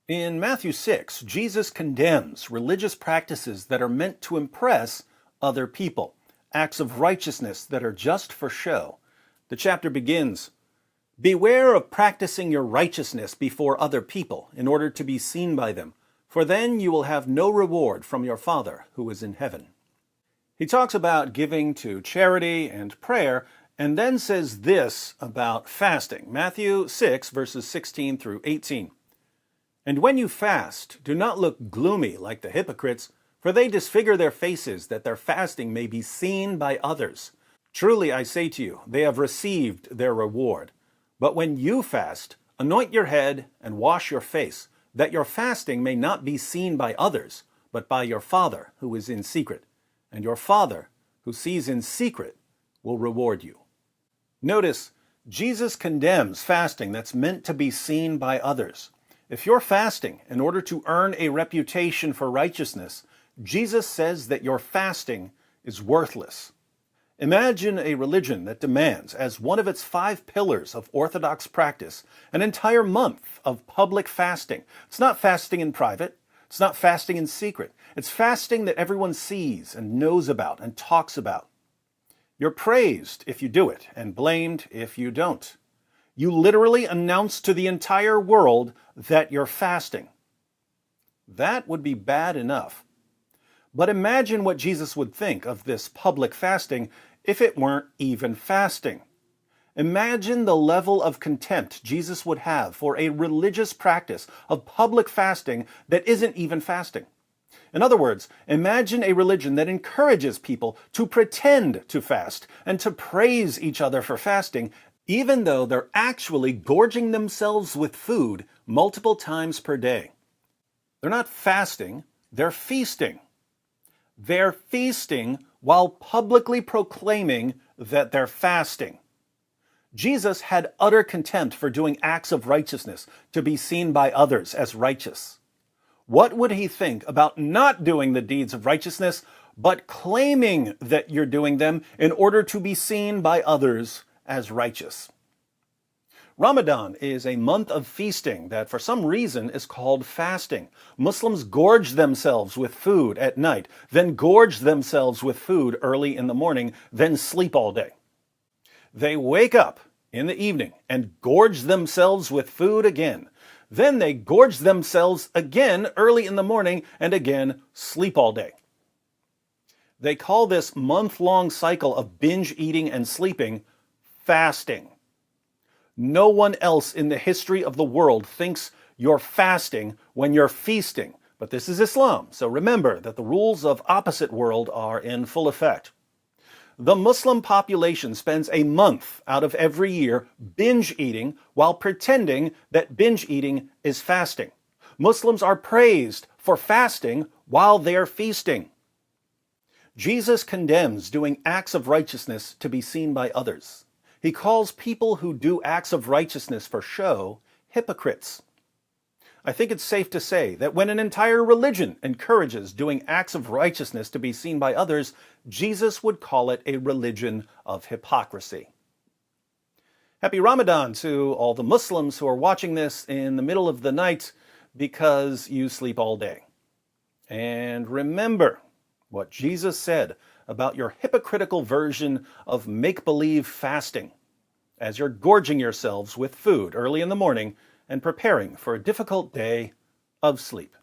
In Matthew 6, Jesus condemns religious practices that are meant to impress other people, acts of righteousness that are just for show. The chapter begins, "Beware of practicing your righteousness before other people in order to be seen by them, for then you will have no reward from your Father who is in heaven." He talks about giving to charity and prayer, and then says this about fasting. Matthew 6, verses 16 through 18. "And when you fast, do not look gloomy like the hypocrites, for they disfigure their faces, that their fasting may be seen by others. Truly I say to you, they have received their reward. But when you fast, anoint your head and wash your face, that your fasting may not be seen by others, but by your Father who is in secret. And your Father, who sees in secret, will reward you." Notice, Jesus condemns fasting that's meant to be seen by others. If you're fasting in order to earn a reputation for righteousness, Jesus says that your fasting is worthless. Imagine a religion that demands, as one of its 5 pillars of orthodox practice, an entire month of public fasting. It's not fasting in private. It's not fasting in secret. It's fasting that everyone sees and knows about and talks about. You're praised if you do it and blamed if you don't. You literally announce to the entire world that you're fasting. That would be bad enough. But imagine what Jesus would think of this public fasting if it weren't even fasting. Imagine the level of contempt Jesus would have for a religious practice of public fasting that isn't even fasting. In other words, imagine a religion that encourages people to pretend to fast and to praise each other for fasting, even though they're actually gorging themselves with food multiple times per day. They're not fasting, they're feasting. They're feasting while publicly proclaiming that they're fasting. Jesus had utter contempt for doing acts of righteousness to be seen by others as righteous. What would he think about not doing the deeds of righteousness, but claiming that you're doing them in order to be seen by others as righteous? Ramadan is a month of feasting that for some reason is called fasting. Muslims gorge themselves with food at night, then gorge themselves with food early in the morning, then sleep all day. They wake up in the evening and gorge themselves with food again. Then they gorge themselves again early in the morning and again sleep all day. They call this month-long cycle of binge eating and sleeping fasting. No one else in the history of the world thinks you're fasting when you're feasting. But this is Islam, so remember that the rules of opposite world are in full effect. The Muslim population spends a month out of every year binge eating while pretending that binge eating is fasting. Muslims are praised for fasting while they're feasting. Jesus condemns doing acts of righteousness to be seen by others. He calls people who do acts of righteousness for show hypocrites. I think it's safe to say that when an entire religion encourages doing acts of righteousness to be seen by others, Jesus would call it a religion of hypocrisy. Happy Ramadan to all the Muslims who are watching this in the middle of the night because you sleep all day. And remember what Jesus said about your hypocritical version of make-believe fasting, as you're gorging yourselves with food early in the morning and preparing for a difficult day of sleep.